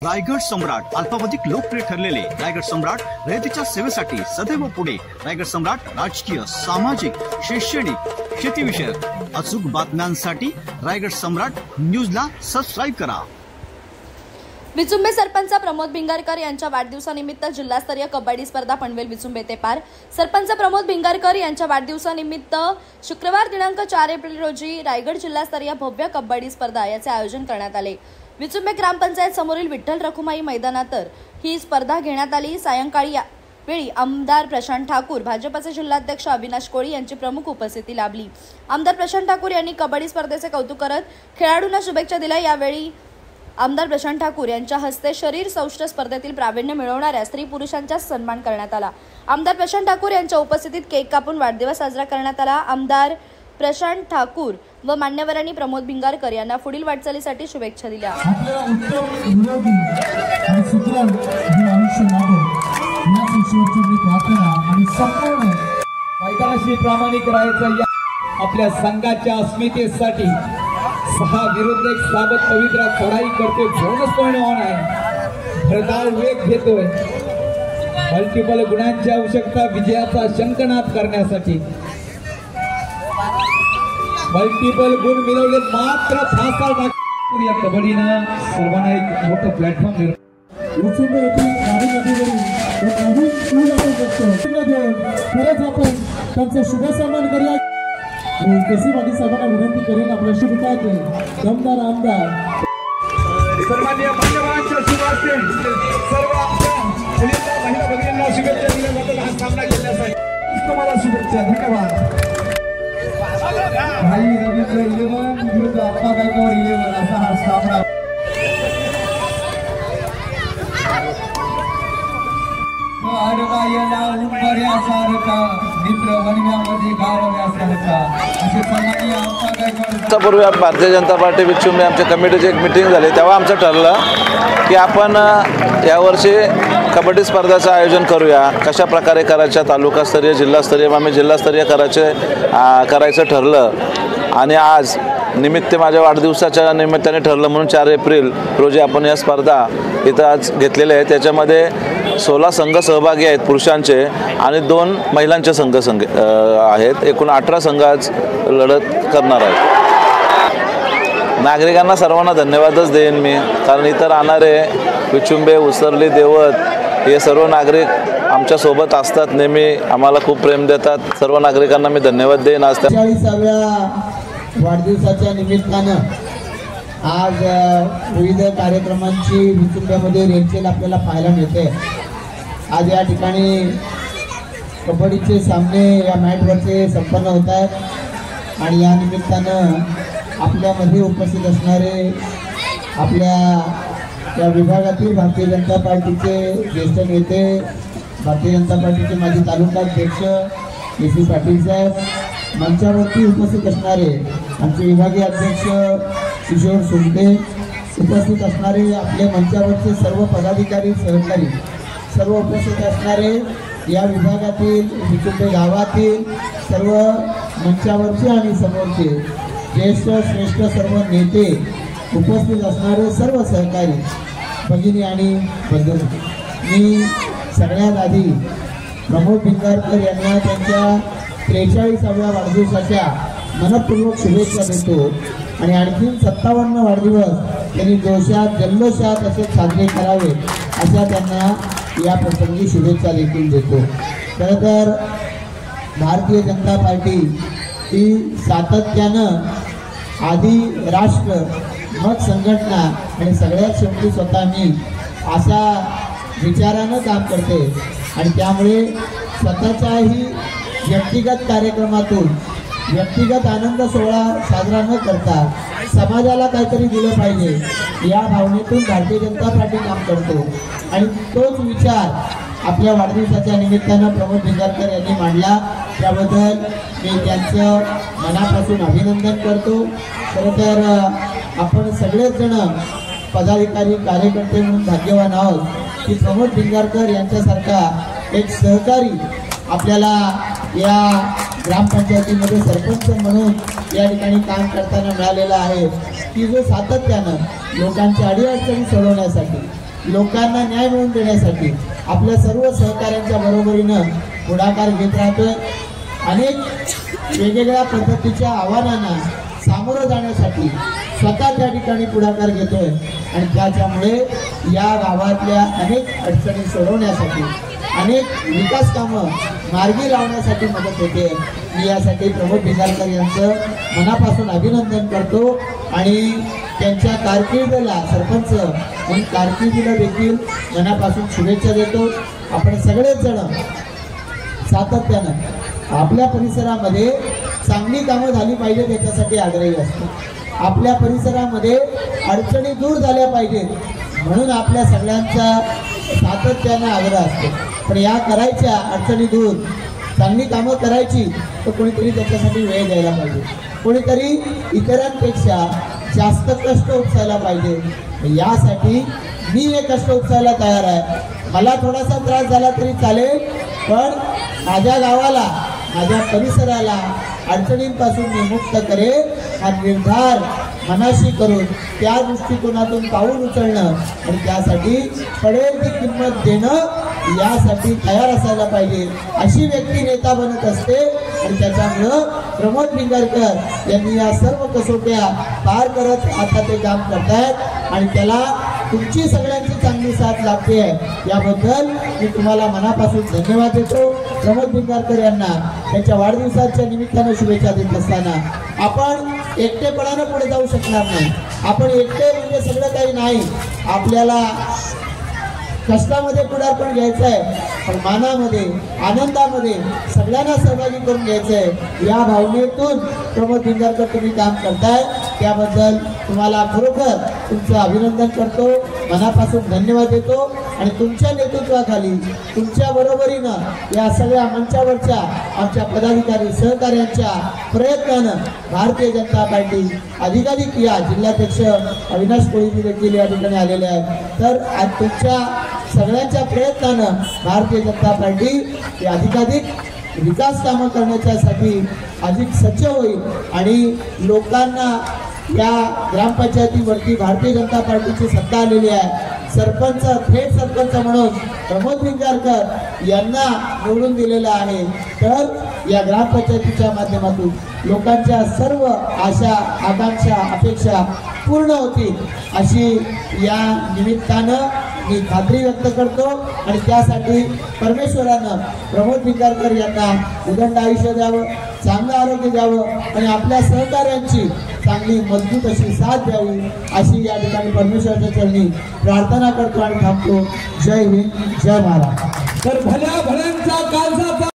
रायगड सम्राट अल्पावधीत लोकप्रिय ठरलेले रायगड सम्राट रयतेच्या सेवेसाठी सदैव पुढे। रायगड सम्राट राजकीय, सामाजिक, शैक्षणिक, शेतीविषयक अचूक बातम्यांसाठी रायगड सम्राट न्यूजला सबस्क्राइब करा। विचुंबे सरपंच प्रमोद भिंगारकर यांच्या वाढदिवसानिमित्त जिल्हास्तरीय कबड्डी स्पर्धा पनवेल विचुंबे ते पार। सरपंच प्रमोद भिंगारकर यांच्या वाढदिवसानिमित्त शुक्रवार दिनांक 4 एप्रिल रोजी रायगड जिल्हास्तरीय भव्य कबड्डी स्पर्धा याचे आयोजन करण्यात आले। विचुंबे ग्रामपंचायत समोरील विठ्ठल रखुमाई मैदानात ही स्पर्धा घेण्यात आली। सायंकाळी वेळी आमदार प्रशांत ठाकूर, भाजपचे जिल्हाध्यक्ष अविनाश कोळी यांची प्रमुख उपस्थिती लाभली। आमदार प्रशांत ठाकूर यांनी कबड्डी स्पर्धेचे कौतुक करत खेळाडूंना शुभेच्छा दिल्या। यावेळी आमदार प्रशांत ठाकूर यांच्या हस्ते शरीर सौष्ठ स्पर्धेतील प्रावीण्य मिळवणाऱ्या स्त्री पुरुषांचा सन्मान करण्यात आला। आमदार प्रशांत ठाकूर यांच्या उपस्थितीत केक कापून वाढदिवस साजरा करण्यात आला। आमदार प्रशांत ठाकूर व मान्यवरांनी प्रमोद भिंगारकर यांना पुढील वाटचालीसाठी शुभेच्छा दिल्या। मैदानाशी प्रामाणिक राहायचं आपल्या संघाच्या अस्मितेसाठी 6 विरुद्ध 1 साबत पवित्रा चढाई करते। बोनस पॉइंट ऑन आहे, भरधाव वेग घेतोय। मल्टिपल गुणांची आवश्यकता विजयाचा शंखनाद करण्यासाठी। मल्टिपल गुण मिळवले मात्र फासा या कबड्डीनं सर्वांना एक मोठं प्लॅटफॉर्म दिलं। खरंच आपण त्यांचा शुभ सन्मान करूया। केसी पाटील साहेबांना विनंती करेन आपल्या शुभकार्य दमदार आमदार सर्वांनी मान्यवरांच्या शुभाशय सर्व आपल्या महिला भगिनींना शुभेच्छा दिल्याबद्दल हा सामना केल्यासाठी तुम्हाला शुभेच्छा। धन्यवाद। भाई रवींद्र 11 विरुद्ध अप्पा गायकवाड 11 असा हा सामना। आडवायला उंबऱ्यासारखा मित्र वनव्यामध्ये गारव्यासारखा असे सन्माननीय अप्पा गायकवाड। पूर्वी भारतीय जनता पार्टी विचुंबे आमच्या कमिटीची एक मीटिंग झाली, तेव्हा आमचं ठरलं की आपण यावर्षी कबड्डी स्पर्धेचं आयोजन करूया। कशा प्रकारे करायचं, तालुकास्तरीय, जिल्हास्तरीय, आम्ही जिल्हास्तरीय करायचं ठरलं। आणि आज निमित्त माझ्या वाढदिवसाच्या निमित्ताने ठरलं म्हणून 4 एप्रिल रोजी आपण या स्पर्धा इथं आज घेतलेल्या आहेत। त्याच्यामध्ये 16 संघ सहभागी आहेत पुरुषांचे आणि 2 महिलांचे संघ आहेत। एकूण 18 संघ आज लढत करणार आहेत। नागरिकांना सर्वांना धन्यवादच देईन मी, कारण इथं राहणारे विचुंबे, उसरली, देवत हे सर्व नागरिक आमच्या सोबत असतात, नेहमी आम्हाला खूप प्रेम देतात। सर्व नागरिकांना मी धन्यवाद देईन। आज 40व्या वाढदिवसाच्या निमित्तानं आज विविध कार्यक्रमांची विचुंब्यामध्ये रेलचेल आपल्याला पाहायला मिळते। आज या ठिकाणी कबड्डीचे सामने या मॅटवरचे संपन्न होत आहेत आणि या निमित्तानं आपल्यामध्ये उपस्थित असणारे आपल्या या विभागातील भारतीय जनता पार्टीचे ज्येष्ठ नेते, भारतीय जनता पार्टीचे माजी तालुकाध्यक्ष केसी पाटील साहेब, मंचावरती उपस्थित असणारे आमचे विभागीय अध्यक्ष किशोर सुमटे, उपस्थित असणारे आपले मंचावरचे सर्व पदाधिकारी, सहकारी, सर्व उपस्थित असणारे या विभागातील विचुंबे गावातील सर्व मंचावरचे आणि समोरचे ज्येष्ठ श्रेष्ठ सर्व नेते, उपस्थित असणारे सर्व सहकारी भगिनी आणि बंधू, मी सगळ्यात आधी प्रमोद भिंगारकर यांना त्यांच्या 43व्या वाढदिवसाच्या मनपूर्वक शुभेच्छा देतो आणि आणखी 57 वाढदिवस त्यांनी जोशात जल्लोषात असे साजरे करावे अशा त्यांना या प्रसंगी शुभेच्छा देखील देतो। खरं तर भारतीय जनता पार्टी ही सातत्यानं आधी राष्ट्र, मग संघटना आणि सगळ्यात शेवटी स्वतः मी अशा विचारानं काम करते आणि त्यामुळे स्वतःच्याही व्यक्तिगत कार्यक्रमातून व्यक्तिगत आनंद सोहळा साजरा न करता समाजाला काहीतरी दिलं पाहिजे या भावनेतून भारतीय जनता पार्टी काम करतो आणि तोच विचार आपल्या वाढदिवसाच्या निमित्तानं प्रमोद भिंगारकर यांनी मांडला। त्याबद्दल मी त्यांचं मनापासून अभिनंदन करतो। खरं तर आपण सगळेच जण पदाधिकारी, कार्यकर्ते म्हणून भाग्यवान आहोत की प्रमोद भिंगारकर यांच्यासारखा एक सहकारी आपल्याला या ग्रामपंचायतीमध्ये सरपंच म्हणून या ठिकाणी काम करताना मिळालेला आहे की जो सातत्यानं लोकांच्या अडीअडचणी सोडवण्यासाठी लोकांना न्याय मिळवून देण्यासाठी आपल्या सर्व सहकाऱ्यांच्या बरोबरीनं पुढाकार घेत राहतोय. अनेक वेगवेगळ्या पद्धतीच्या आव्हानांना सामोरं जाण्यासाठी स्वतः त्या ठिकाणी पुढाकार घेतोय आणि त्याच्यामुळे या गावातल्या अनेक अडचणी सोडवण्यासाठी अनेक विकास कामं मार्गी लावण्यासाठी मदत होते. मी यासाठी प्रमोद भिंगारकर यांचं मनापासून अभिनंदन करतो आणि त्यांच्या कारकिर्दीला सरपंच म्हणून कारकिर्दीला देखील मनापासून शुभेच्छा देतो. आपण सगळेच जण सातत्यानं आपल्या परिसरामध्ये चांगली कामं झाली पाहिजेत याच्यासाठी आग्रही असतो. आपल्या परिसरामध्ये अडचणी दूर झाल्या पाहिजेत म्हणून आपल्या सगळ्यांचा सातत्यानं आग्रह असतो. पण या करायच्या अडचणी दूर चांगली कामं करायची तर कोणीतरी त्याच्यासाठी वेळ द्यायला पाहिजे. कोणीतरी इतरांपेक्षा जास्त कष्ट उपसायला पाहिजे. यासाठी मी हे कष्ट उपसायला तयार आहे. मला थोडासा त्रास झाला तरी चालेल, पण माझ्या गावाला माझ्या परिसराला अडचणींपासून मी मुक्त करेन हा निर्धार मनाशी करून त्या दृष्टिकोनातून पाऊल उचलणं आणि त्यासाठी पडेल ती किंमत देणं यासाठी तयार असायला पाहिजे. अशी व्यक्ती नेता बनत असते आणि त्याच्यामुळं प्रमोद भिंगारकर यांनी या सर्व कसोट्या पार करत आता ते काम करतायत आणि त्याला तुमची सगळ्यांची चांगली साथ लागते आहे याबद्दल मी तुम्हाला मनापासून धन्यवाद देतो. प्रमोद भिंगारकर यांना त्यांच्या वाढदिवसाच्या निमित्तानं शुभेच्छा देत असताना आपण एकटेपणानं पुढे जाऊ शकणार नाही. आपण एकटे म्हणजे सगळं काही नाही. आपल्याला कष्टामध्ये पुढारपण घ्यायचं आहे, पण मानामध्ये आनंदामध्ये सगळ्यांना सहभागी करून घ्यायचं आहे. या भावनेतून प्रमोद भिंगारकर तुम्ही काम करताय त्याबद्दल तुम्हाला खरोखर तुमचं अभिनंदन करतो, मनापासून धन्यवाद देतो आणि तुमच्या नेतृत्वाखाली तुमच्या बरोबरीनं या सगळ्या मंचावरच्या आमच्या पदाधिकारी सहकार्यांच्या प्रयत्नानं भारतीय जनता पार्टी अधिकाधिक या जिल्हाध्यक्ष अविनाश कोळी देखील या ठिकाणी आलेले आहेत. तर आज तुमच्या सगळ्यांच्या प्रयत्नानं भारतीय जनता पार्टी अधिकाधिक विकास कामं करण्याच्यासाठी अधिक सज्ज होईल आणि लोकांना या ग्रामपंचायतीवरती भारतीय जनता पार्टीची सत्ता आलेली आहे. सरपंच थेट सरपंच म्हणून प्रमोद भिंगारकर यांना निवडून दिलेलं आहे. तर या ग्रामपंचायतीच्या माध्यमातून लोकांच्या सर्व आशा आकांक्षा अपेक्षा पूर्ण होतील अशी या निमित्तानं मी खात्री व्यक्त करतो आणि त्यासाठी परमेश्वरानं प्रमोद भिंगारकर यांना उदंड आयुष्य द्यावं, चांगलं आरोग्य द्यावं आणि आपल्या सहकार्यांची चांगली मजबूत अशी साथ द्यावी अशी या ठिकाणी परमेश्वराच्या चरणी प्रार्थना करतो आणि थांबतो. जय हिंद, जय महाराष्ट्र. तर भल्या भल्यांचा